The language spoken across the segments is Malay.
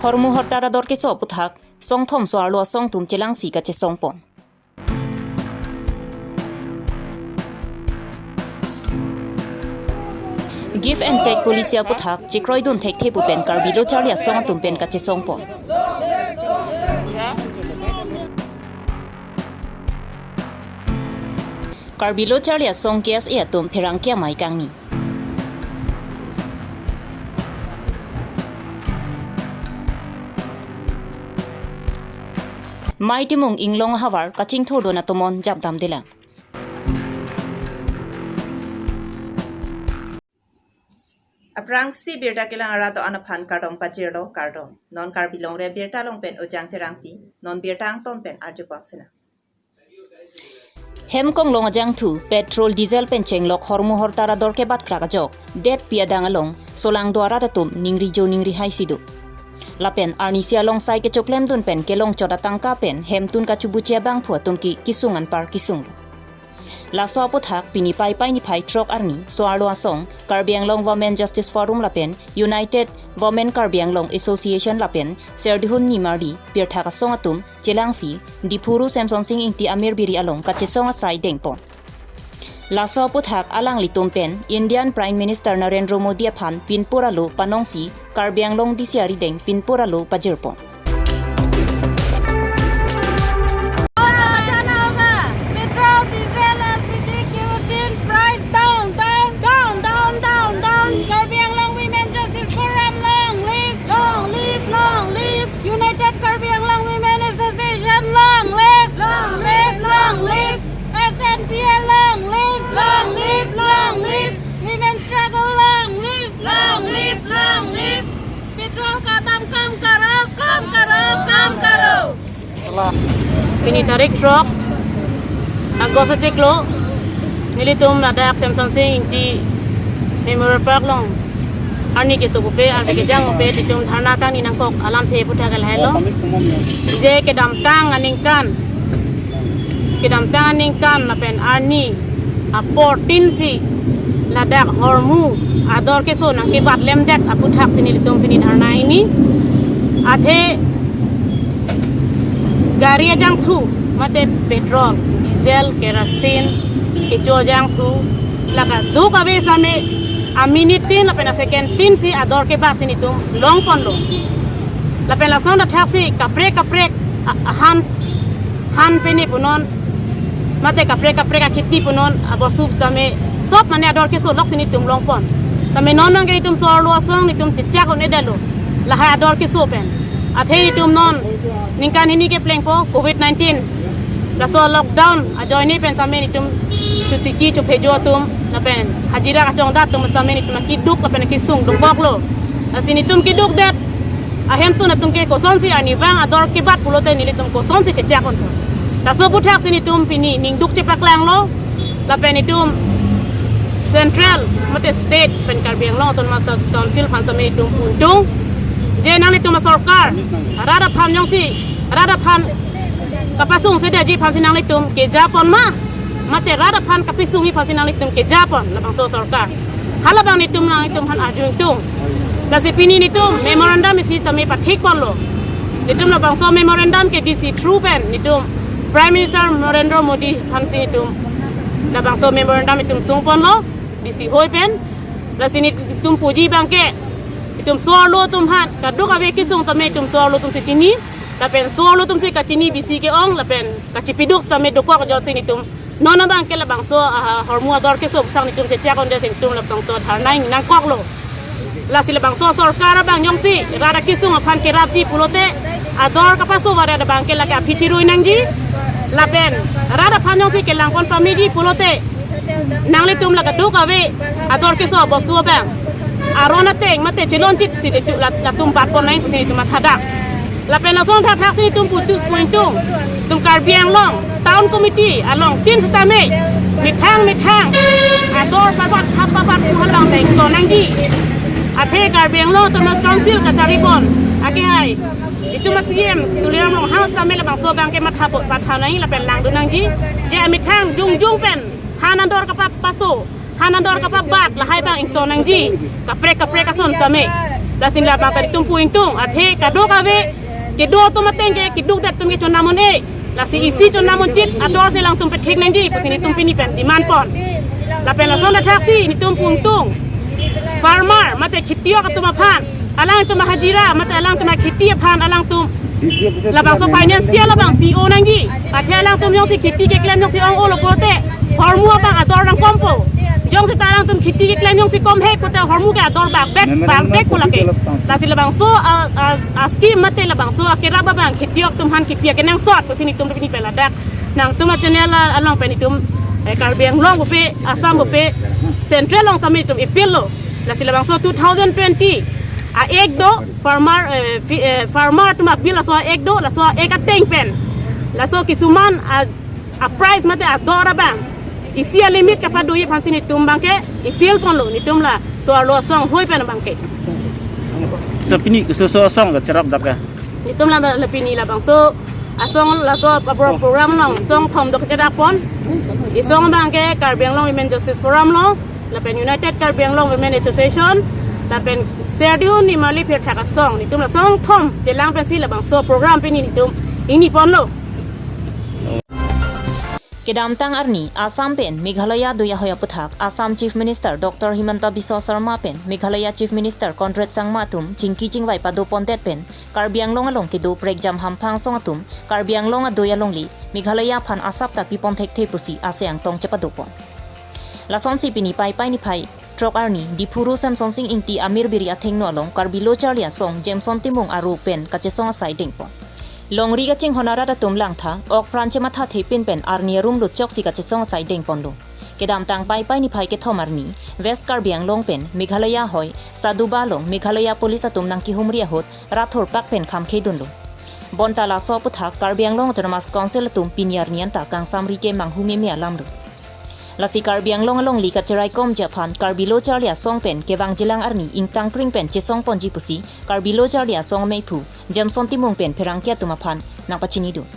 Hormu hortara dor ke so puthak song thom so arlo song tum chelang si ka che song pon. Give and take polisia puthak chikroi dun thek the pu pen karbilo charlia song tum pen ka che song pon. Karbilo charlia song kias e tum pherang kya mai kang ni. Mai timung inglong hawar kaching thodo na tomon jam dam dela. Aprang si birta kilang arato anapan kartong pajiro kartong non karbilong re birta long pen ojang terangpi non birta ang ton pen arjupang sena. Hem kong long ajang thu petrol diesel pen chenglok hormu hortara dor ke bat kraka jok det piadang along solang dwara tatum ningri jo ningri hai sidu. Lapen arnisia long sai ke choklem dun pen ke long choda tangka pen hem tun ka chubuchia bang phua tum ki kisungan par kisung. La so puthak pini pai pai ni phai trok arni so arlo asong Karbiang Long Women Justice Forum lapen United Women Karbiang Long Association lapen serdihun ni mardi pir thaka song atum chelangsi dipuru Samson Singh ingti amir biri along ka chesong asai dengpon. La so puthak alang litum pen Indian Prime Minister Narendra Modi aphan pinpuralu panongsi Karbiang Long disiari deng pinpuralu pajirpon. Karbiang Long Women Justice Forum, long live, long live, long live. United Karbiang Long Women Association, long live, long live, long live. SNPL, long live, long live, long live. Women struggle, long live, long live, long live. Petrol katam kam karo, kam karo, kam karo. Ini tarik truk, agak sejak lo, nilitum ada Samson Singh di Memorial Park long. Arni ke subupe arni ke jang pe ditum thana kan inang kok alam the putha gal hello je ke dam tang aning kan na pen arni a 14 si ladak hormu ador ke so nang ke bat lem det aputhak sini ditum pini dharna ini athe gari jang thu mate petrol diesel kerosene ke jo jang thu laka du ka be same a minute tin la pena second tin si ador ke bat sini tum long pondo la pena sonda taxi kaprek han peni punon mate kaprek a khiti punon abo subs tame sop mane ador ke so lok sini tum long pon tame non nang ke tum so lo song ni tum chicha ko ne dalo la ha ador ke so pen a thei tum non ningkan hini ke pleng po covid-19 la so lockdown a join ni pen tame ni tum cuti ki chu phejo tum na pen hajira ka chong dat tum tame ni tum ki duk la pen ki sung duk bok lo asini tum ki duk dat a hem tu na tum ke ko son si ani wang ador ki bat pulote ni tum ko son si checha kon ta so puthak sini tum pini ning duk che paklang lo la pen ni tum central mate state pen Karbiang Long ton master council phan same tum puntung je nang ni tum sarkar rada phan yong si rada phan kapasung sede ji phan sinang ni tum ke japon ma mate rada phan kapisung hi phan sinang ni tum ke japon labang so sarkar halabang ni tum nang ni tum han ajung tum la sipini ni tum memorandum isi tame pathik kon lo ni tum labang so memorandum ke DC true pen ni tum Prime Minister Narendra Modi phan si tum labang so memorandum itum sung pon lo DC hoi pen la sini tum puji bangke itum solo tum hat kaduk ave kisung tame tum solo tum sitini la pen solo tum si kachini bisi ke ong la pen kachipiduk tame dokwa ka jot sini tum nona bangke la bang so hormu ador ke so sang ni tum checha kon de sing tum la bang so tharnai nang kok lo la sila bang so sarkar bang yong si rada kisung phan ke rapji pulote ador ka paso wara da bangke la ka phitiru nangji la pen rada phan yong si ke lang kon pamiji pulote nang le tum la ka duk ave ador ke so bok tu bang arona teng mate chelon tit si de la tum bat kon lain si tum thadak la pen la song thak si tum putu pointung tum Karbiang Long town committee along tin stame mit hang ador pabat pabat halang teng to nangji athe Karbiang Long tum council ka taripon ake hai itu masiem tuliram long house tame la bang so bang ke matha pathanai la pen lang du nangji je mit hang jung pen hanandor ka paso hanandor ka bat la hai bang to nangji kaprek ka son tame la sin la bang ka tum puing tung athe ka do ka ve ke do to mateng ke duk dat tum ke chon namon e la si isi chon namon tit ador se lang tum pe thik nang di pasini tum pini pen diman pon la pen la son la taxi ni tum puing tung farmer mate khitio ka tum phan alang tum hajira mate alang tum khiti phan alang tum labang so financial labang PO nangi athe lang tum yong si khiti ke claim yong si ong olo kote hormu bang ador rang kompo jong si talang tum khiti ke claim yong si kom he kote hormu ke ador bak bek ko lake la si labang so scheme mate labang so akira bang khiti ok tum han khiti ke nang sot ko sini tum ni pela dak nang tum channel along pe ni tum Karbiang long pe Assam pe central long sami tum ipilo la si labang so 2020 a ek do farmer tuma bil la so ek do la so ek ateng pen la so kisuman a price mate a dora bang isi a limit ka padu ye pansini tum bangke ipil pon lo ni tum la so lo song hoi pen bangke so pini so song ka cerap dak ka ni tum la pini la bang so asong la so program long song thom dok jada pon isong bangke Karbiang Long Women Justice Forum lo la pen United Karbiang Long Women Association la pen Serdio ni mali pher thaka song ni tum la song thom jelang pen si la bang so program pini ni tum ini pon lo Kedamtang arni Assam pen Meghalaya doya hoya puthak Assam Chief Minister Dr. Himanta Biswa Sarma pen Meghalaya Chief Minister Conrad Sangmatum Chingki Chingwai pado pontet pen Karbiang Long along kidu prek jam hampang songatum Karbiang Long doya longli Meghalaya phan asap tak pipon thek the pusi aseang tong chapadupon Lason si pini pai ni pai Trok arni Dipuru Samson Sing Ingti Amir Biri athengno along Karbilo Charlia song Jameson Timung aru pen kachesong asai dingpon Long riga ching honara da tum lang tha ok pranche matha thepin pen arnia room lut chok si ka chesong sai deng ponlo kedam tang pai ni phai ke thomarni West Karbiang Long pen Meghalaya hoi Saduba long Meghalaya police atum nang ki humria hot rathor pak pen kham khedun lo bonta la so putha Karbiang Long Autonomous Council tum pinyar nian ta kang samri ke manghu me me alam lo lasi Karbiang Long along li ka cherai kom japan Karbilo Charlia song pen kewang jilang arni ingtang kring pen chesong ponji pusi Karbilo Charlia song meipu Jameson Timung pen perangkia tumaphan nang pachini do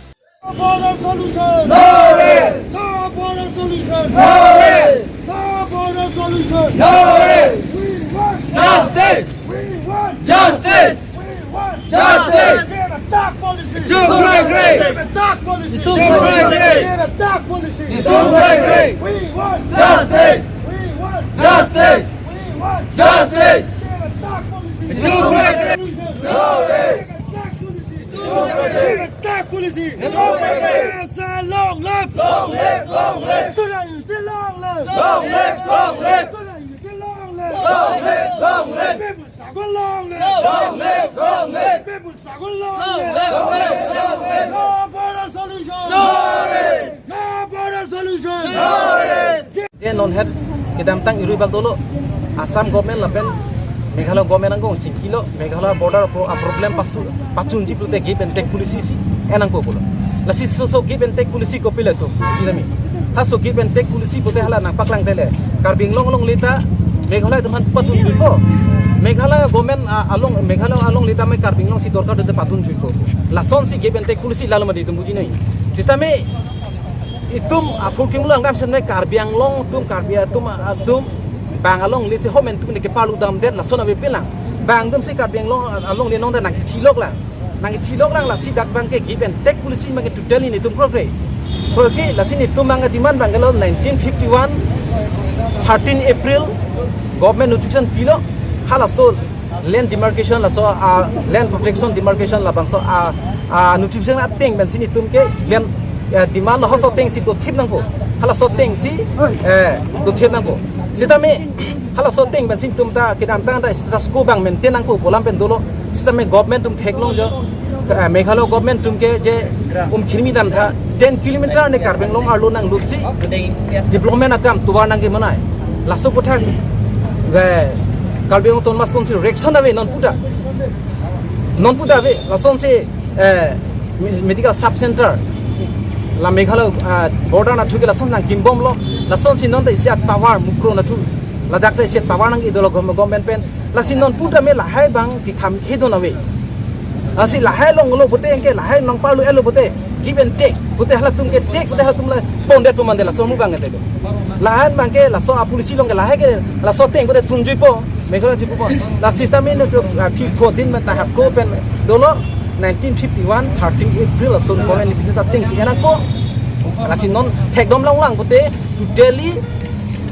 No border solution! No way! No border solution! No way! No border solution! No way! We want justice! We want justice! We want justice! Get a dark policy! Get a dark policy! Get a dark policy! We want justice! We want justice! We want justice! Get a dark policy! No way! Attack policy! Yes, long live! Long live! Long live! Tonight you still long live! Long live! Long live! Tonight you still long live! Long live! Long live! People struggle long live! Long live! Long live! People struggle long live! Long live! Long live! No border solution! No risk! No border solution! No risk! Je non head kedam tang irui bag dolo Assam government lapen Meghalaya government angong chingkilo Meghalaya border problem patun ji plute give and take policy si enang ko bolo la si so give and take policy ko pila to ilami ha so give and take policy bote hala nang paklang tele Karbiang long lita Meghalaya teman patun ji ko Meghalaya government Meghalaya along lita me Karbiang long si dorkar de patun ji ko la son si give and take policy lalu madi tum buji nai sitame itum afurkim lang dam sen me Karbiang long tum Karbiang tum bang along lisi homen tu ni ke palu dam det la sona be pilang bang dum si Karbiang long along le nong da nang tilok lang la si dak bang ke give and take policy mang to Delhi ni tum progre la sini tum mang diman Bangalore 1951 13 April government notification pilo hala so land demarcation la so land protection demarcation la bang so notification ating ben sini tum ke land demand la so ting si to thip nang ko hala so ting si to thip nang ko sitame hala so ting ban sin tum ta kidam tang da status quo bang maintain ang ko kolam pen dolo sitame government tum theklong jo Meghalaya government tum ke je khirmi dam tha 10 km ne Karbiang long arlo nang luksi development akam tuwa nang ge manai laso pothang ge Karbiang Autonomous Council reaction ave non puta ave lason se medical sub center la Meghalaya border na thuke lason nang kimbom lo lason si non da isia tawar mukro na thu la dak isia tawar nang idolo government pen la sin non puta me la hai bang ki kham khedon ave asi la hai long lo bote engke la hai nong palu elo bote give and take bote hala tum ke take bote hala tum la ponde tu mandela so mu bang ete la han bang ke la so a polisi long ke la hai ke la so teng bote tunjui po Meghalaya Jipupon la system ini tu P14 mentahap ko pen dolo 1951 13 April sun komen ni bisa things enak ko la sinon thekdom lang pute to Delhi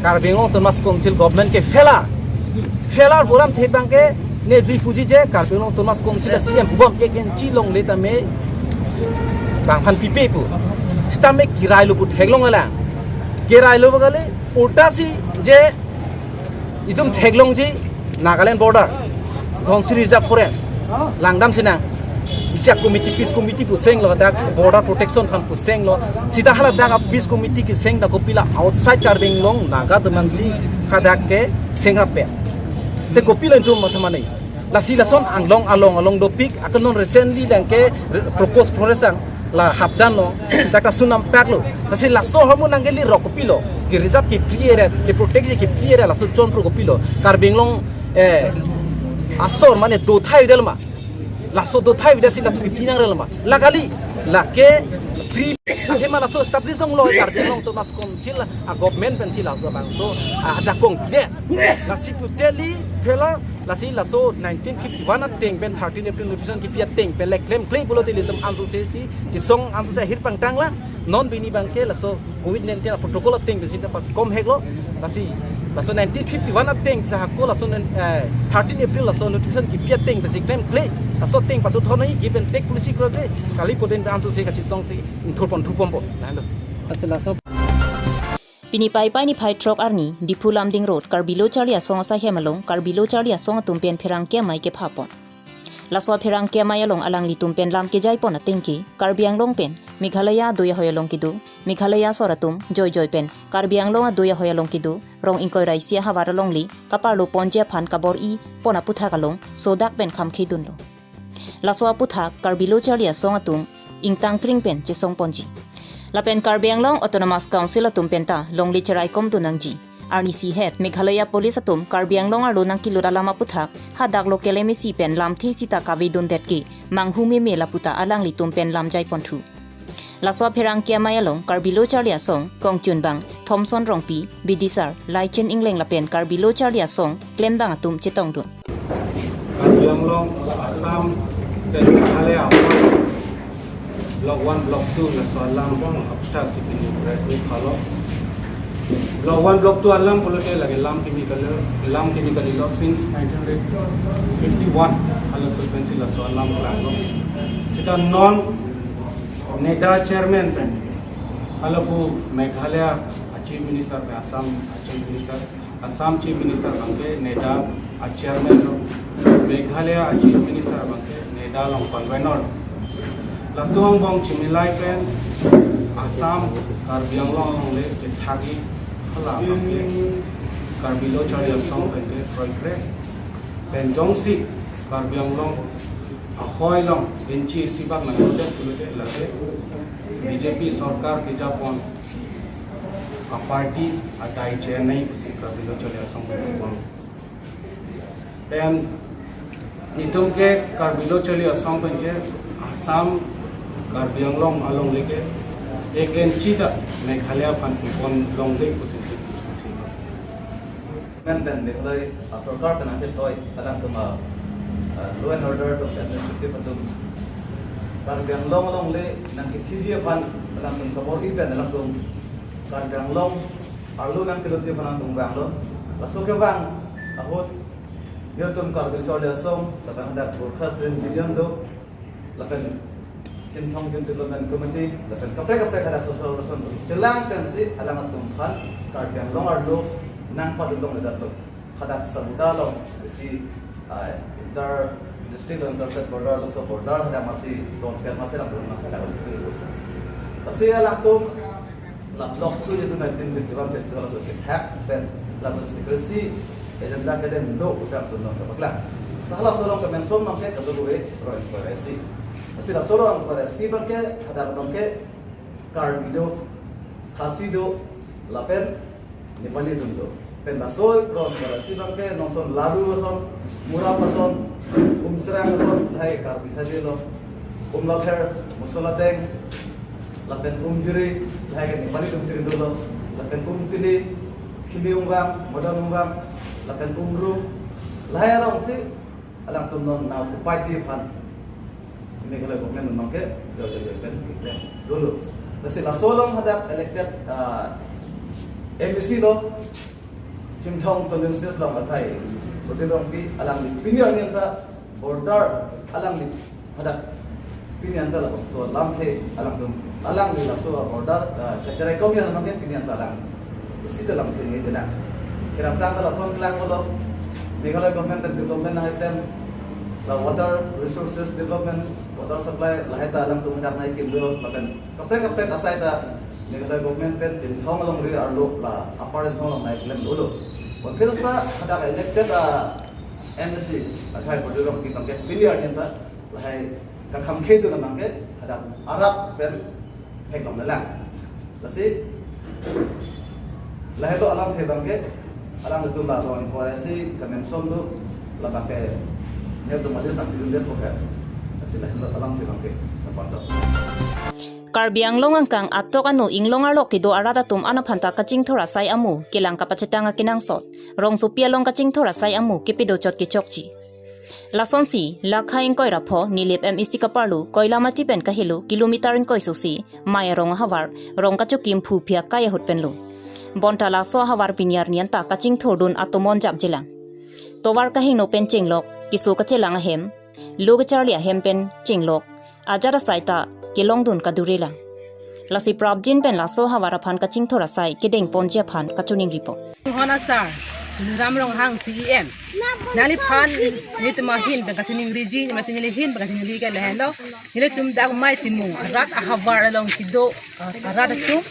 Karbinglong Thomas Council government ke failure bolam thebang ke ne refugee je Karbinglong Thomas Council CM bom ek inchi long le tame bangphan pipe pu stame kirai lu put heglong ala kirai lu bagale utasi je idum heglong ji Nagaland border Dhonsiri Reserve Forest langdam sinang Isya committee peace committee pu seng lo dak border protection khan pu seng lo sita hala dak peace committee ki seng da kopila outside Karbinglong naga demangsi khadak ke sengra pe te kopila intu machamane lasi lason along do pik akanon recently dang ke propose forest ang la hapjan lo dak ta sunam pak lo lasi laso homo nangeli ro kopilo ki reserve ki clear ki protect ki clear la so chon pro kopilo Karbinglong asor mane do thai delma laso do thai vida sila suki pinang relma lagali lake free hema laso establish dong lo Karbinglong Thomas Council a government pensila so bang so aja kong de la situ Delhi phela la si laso 1951 at teng ben 13 April notification ki pia teng pe claim bulo de litam anso se si ki song anso se hir pang tang la non bini bangke laso COVID-19 protocol at teng besinta pas kom heglo la si laso 1951 at teng sa hakko laso 13 April laso notification ki pia teng besi claim laso teng patu thonai given take policy krogre kali poten anso se ka chi song se inthorpon thupombo lalo asela so Pinipay ni phai truck arni Dipu Lamding Road Karbilo Charlia song sa hemalong Karbilo Charlia song tumpen pherang ke mai ke phapon laso pherang ke mai along alang li tumpen lam ke jai pon atingki Karbianglong pen Meghalaya doya hoyalong kidu Meghalaya soratum joy pen Karbianglong doya hoyalong kidu rong ingkoi raisia hawaralong li kaparlo ponje phan kabor I pona putha kalong sodak pen kham khidun lo laso putha Karbilo Charlia song atum ingtang kring pen che song ponji Lapen Karbianglong Autonomous Council atum penta longli cherai kom tunangji RNC head Meghalaya Police atum Karbianglong aro nang kilura lama puthak hadak lokelemi si pen lam thi sita kavidun detki manghumi me laputa alang litum pen lam jai ponthu laso pherang kia mayalong Karbilo Charlia song kongchun bang Thomson rongpi bidisar laichen ingleng lapen Karbilo Charlia song klembang atum chetong dun Karbianglong Assam dan Meghalaya Block 1, Block 2 na soalang abstrak sipini resmi kalau Block 1, Block 2 alam puluh lagi lam chemical lo since 1951 alam suspensi la soalang kalau sita non NEDA chairman pen alam bu Meghalaya chief minister pe Assam chief minister bangke NEDA chairman lo Meghalaya chief minister bangke NEDA long convener Latuang bong cimilai pen Assam Karbianglong le thagi hala bangke Karbilo Charlia song pen ke proyek pen jongsi Karbianglong ahoy long benci sibak na yode kulute lase BJP sarkar ke japon a party atai Chennai kusi Karbilo Charlia song pen pen itum ke Karbilo Charlia song pen ke Assam Karbianglong along leke ek inchi da Meghalaya pan pon long lek kusi men den deklai sarkar tan ate toy kadang tuma law and order to administrative patum Karbianglong along le nang kithiji pan kadang tum kabor I pen dalam tum Karbianglong arlu nang kiloti pan tum banglo laso ke bang ahut yo tum Karbilo Charlia song kadang ada broadcast million do lakan Cintong Development Committee, lakan kapre kada social response celang kan si alangat tumpan Karbianglong arlo nang padulong nadato kada sabudalo si inter district inter state border so border ada masih compare masih lang belum kada ulit kasi alang tum laklok tu itu 1951 festival so hack pen lalu secrecy agenda kada ndo usap tulong kapagla salah solong kemen som nang ke kaduluwe pro inquiry Asi la soro ang koresi bangke hadap bangke Karbido Khasido lapen Nepali dundo pen basoi kron koresi bangke nongson ladu son mura pason serang son hai Karbi sajelo lapher musola teng lapen jiri hai Nepali jiri dulo lapen tili khili umbang modan umbang lapen ru lahai rong si alang tum non na upai ji phan Meghalaya government nong ke jauh pen kita dulu. Nasi la solong hadap elected MPC lo Chimthong constituencies long akai. Betul dong pi alang ni pinian yang ta border alang ni hadap pinian ta lah. So lam the alang ni lah so border kecerai kau yang nong ke pinian ta alang. Isi tu lam the ni je lah. Kiram tang ta la son klang lo Meghalaya government development na item la water resources development water supply la heta alam tu mendak naik kindo bahkan kapre asai ta Meghalaya government pen jin thong long ri arlo la apartment thong long naik lem dulu और फिर उसका हटा elected MSc अठाई बड़े लोग की तंगे पिलियर ने ता लहाई का खमखे तो न मांगे हटा अरब पेन हेक लम लला लसी लहाई तो अलाम थे तंगे अलाम तो ला तो इंक्वायरी कमेंशन दो लगा के ने तो मजे संग दिन को है लसी लहाई अलाम थे तंगे Punjab Karbi Anglong angkang atok anu inglong arlok kido arada tum ana phanta kaching thora sai amu kilang kapachetanga kinang sot rong supia long kaching thora sai amu kipido chot ki chokchi lasonsi lakhaing koi rapho nilip MEC kaparlu koila mati pen kahilu kilometer in koi susi maya rong hawar rong kachukim phu phia kaya hut penlu bontala so hawar pinyar nianta kaching thordun atomon jap jilang towar kahi no pen chinglok kisu kachelang hem lug charlia hem pen chinglok ajara saita kelong dun kadurela lasi prabjin pen laso hawara phan kaching thora sai kedeng ponjia phan kachuning ripo hona sar ramrong hang CEM nali phan nitma hin be kachuning riji matini hin be kachuning ri ka lehlo nile tum dag mai timu rat ahawar along kido rat tum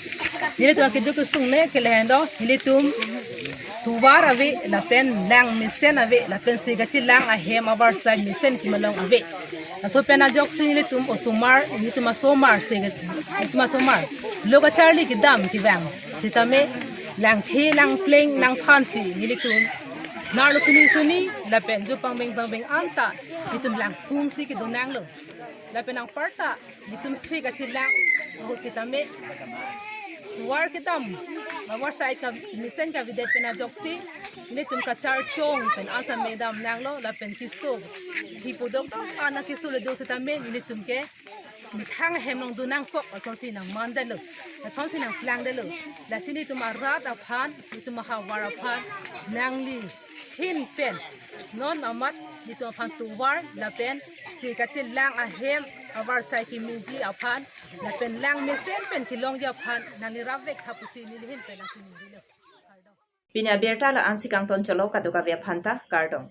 nile tum kido kusung ne ke lehlo nile tum tuwar ave la pen lang misen ave la pen se gachi lang a hem avar sai misen kimalong ave so pena jok sin le tum osumar ni tum somar se tum somar loga charli ki dam ki bang sitame lang the lang pleng lang phansi ni le tum nar lo suni la pen ju pang beng anta ni tum lang pung si ki donang lo la pen ang parta ni tum se gachi lang ho sitame war kitam war sai ka misen ka videt pena joksi ni tum ka char chong pen asa medam nang lo la pen kiso hi podok ana kiso le do sitame ni tum ke mithang hem long dunang kok ason si nang mandalo la son si nang plang dalo la sini tum arat aphan ni tum ha war aphan nang li hin pen non amat ni tum aphan tu war la pen si ka chil lang a hem avar sai ki miji aphan la pen lang mesen pen kilong ja aphan nani ravek hapusi ni hin pen la chini dilo Pinya berta la ansi kang ton cholo kaduka via phanta kardong